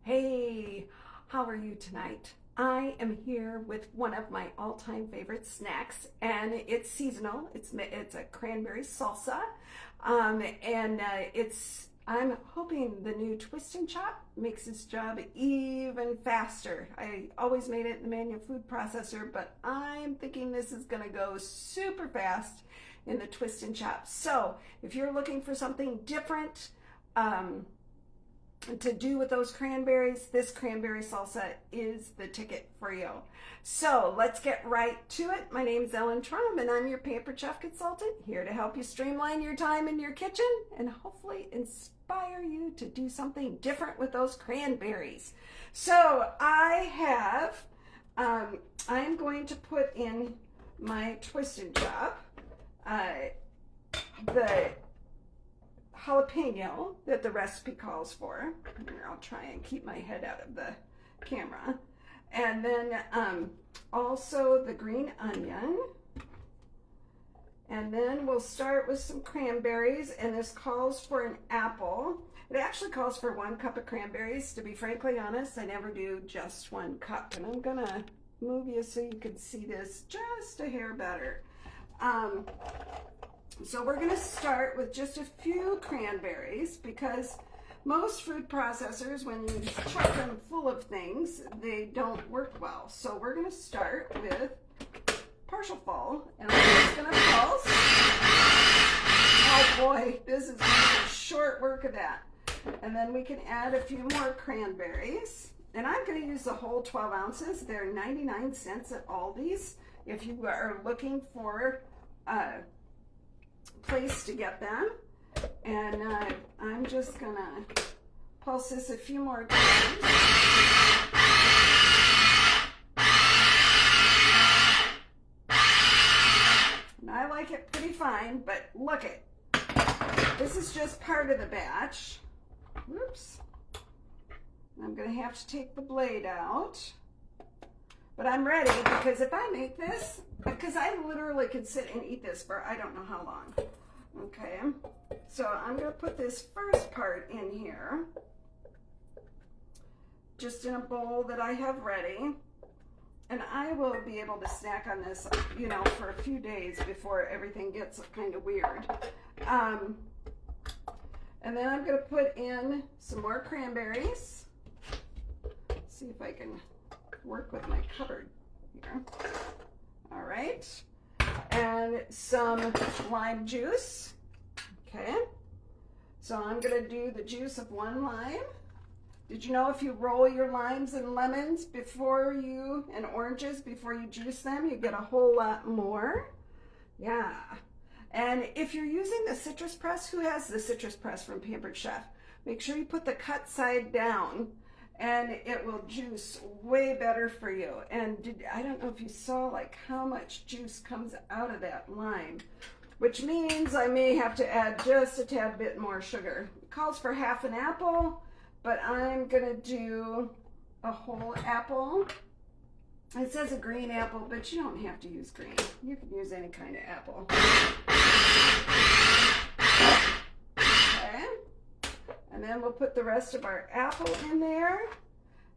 Hey, how are you tonight? I am here with one of my all-time favorite snacks, and it's seasonal. It's a cranberry salsa, and I'm hoping the new Twist and Chop makes this job even faster. I always made it in the manual food processor, but I'm thinking this is gonna go super fast in the Twist and Chop. So if you're looking for something different, um, to do with those cranberries, this cranberry salsa is the ticket for you. So let's get right to it. My name is Ellen Trump, and I'm your Pampered Chef Consultant, here to help you streamline your time in your kitchen and hopefully inspire you to do something different with those cranberries. So I'm going to put in my Twist and Chop, the jalapeno that the recipe calls for. Here, I'll try and keep my head out of the camera. And then also the green onion. And then we'll start with some cranberries, and this calls for an apple. It actually calls for 1 cup of cranberries. To be frankly honest, I never do just 1 cup. And I'm gonna move you so you can see this just a hair better. So we're going to start with just a few cranberries, because most food processors, when you chuck them full of things, they don't work well. So we're going to start with partial full, and I'm just going to pulse. Oh boy, this is going to be short work of that. And then we can add a few more cranberries. And I'm going to use the whole 12 ounces. They're 99 cents at Aldi's if you are looking for place to get them. And I'm just gonna pulse this a few more times. And I like it pretty fine, but look it. This is just part of the batch. Whoops. I'm gonna have to take the blade out. But I'm ready, because if I make this, because I literally could sit and eat this for I don't know how long. Okay, so I'm going to put this first part in here, just in a bowl that I have ready. And I will be able to snack on this, you know, for a few days before everything gets kind of weird. And then I'm going to put in some more cranberries. Let's see if I can work with my cupboard here. All right, and some lime juice. Okay, so I'm gonna do the juice of 1 lime. Did you know if you roll your limes and lemons and oranges before you juice them, you get a whole lot more? Yeah. And if you're using the citrus press, who has the citrus press from Pampered Chef? Make sure you put the cut side down, and it will juice way better for you. And I don't know if you saw like how much juice comes out of that lime, which means I may have to add just a tad bit more sugar. It calls for half an apple, but I'm gonna do a whole apple. It says a green apple, but you don't have to use green. You can use any kind of apple. Okay. And then we'll put the rest of our apple in there.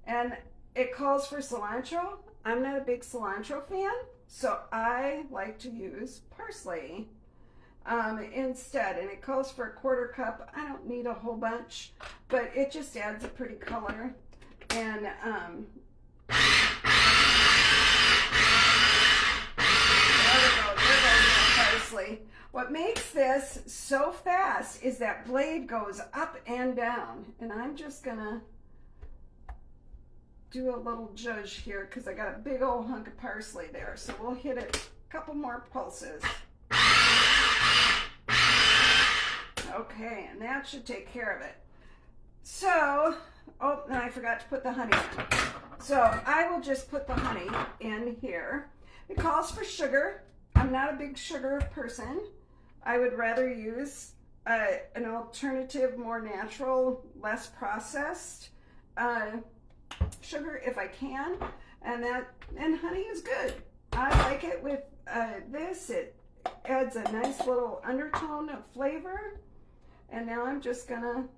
And it calls for cilantro. I'm not a big cilantro fan, so I like to use parsley instead. And it calls for a 1/4 cup. I don't need a whole bunch, but it just adds a pretty color. And there goes parsley. What makes this so fast is that blade goes up and down. And I'm just gonna do a little judge here, because I got a big old hunk of parsley there. So we'll hit it a couple more pulses. Okay, and that should take care of it. So, oh, and I forgot to put the honey in. So I will just put the honey in here. It calls for sugar. I'm not a big sugar person. I would rather use an alternative, more natural, less processed sugar if I can, and honey is good. I like it with this. It adds a nice little undertone of flavor. And now I'm just gonna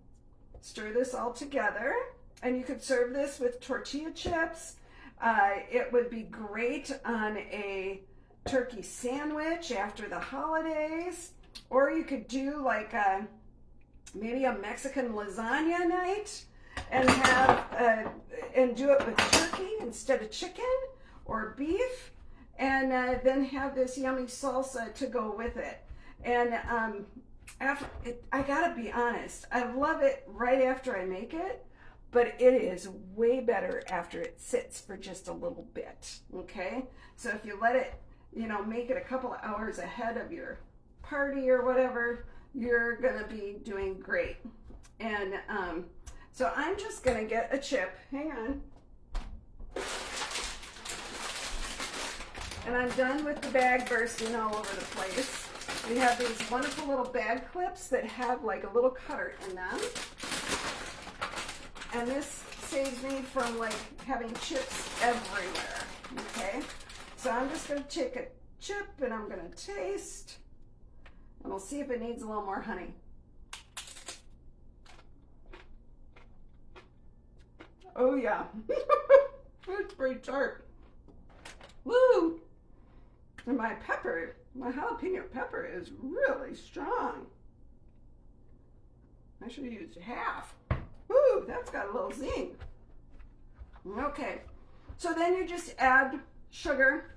stir this all together. And you could serve this with tortilla chips. It would be great on a turkey sandwich after the holidays. Or you could do like maybe a Mexican lasagna night and have and do it with turkey instead of chicken or beef, and then have this yummy salsa to go with it. And after it, I gotta be honest, I love it right after I make it, but it is way better after it sits for just a little bit. Okay, so if you let it, you know, make it a couple of hours ahead of your party or whatever, you're gonna be doing great. And so I'm just gonna get a chip. Hang on. And I'm done with the bag bursting all over the place. We have these wonderful little bag clips that have like a little cutter in them. And this saves me from like having chips everywhere. Okay, so I'm just gonna take a chip and I'm gonna taste. And we'll see if it needs a little more honey. Oh yeah, it's pretty tart. Woo! And my pepper, my jalapeno pepper is really strong. I should have used half. Woo, that's got a little zing. Okay, so then you just add sugar,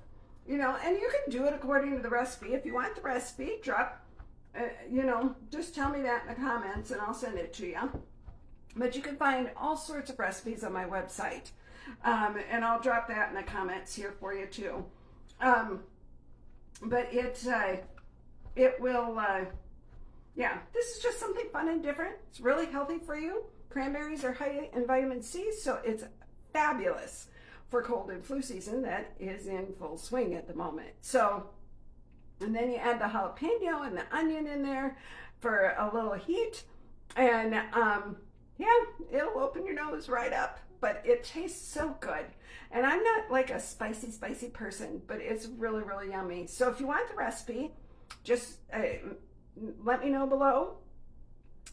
you know, and you can do it according to the recipe. If you want the recipe, drop, you know, just tell me that in the comments and I'll send it to you. But you can find all sorts of recipes on my website. And I'll drop that in the comments here for you too. But it will, yeah, this is just something fun and different. It's really healthy for you. Cranberries are high in vitamin C, so it's fabulous for cold and flu season that is in full swing at the moment. So, and then you add the jalapeno and the onion in there for a little heat. And yeah, it'll open your nose right up, but it tastes so good. And I'm not like a spicy person, but it's really, really yummy. So if you want the recipe, just let me know below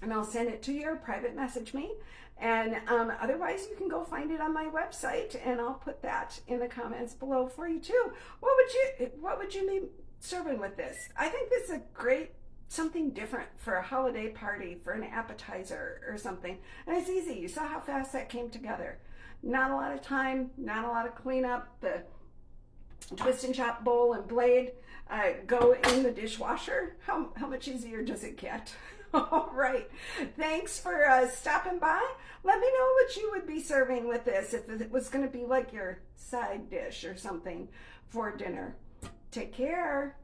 and I'll send it to you or private message me. And otherwise you can go find it on my website and I'll put that in the comments below for you too. What would you be serving with this? I think this is a great something different for a holiday party, for an appetizer or something. And it's easy. You saw how fast that came together. Not a lot of time, not a lot of cleanup. The twist and chop bowl and blade go in the dishwasher. How much easier does it get? All right. Thanks for stopping by. Let me know what you would be serving with this, if it was going to be like your side dish or something for dinner. Take care.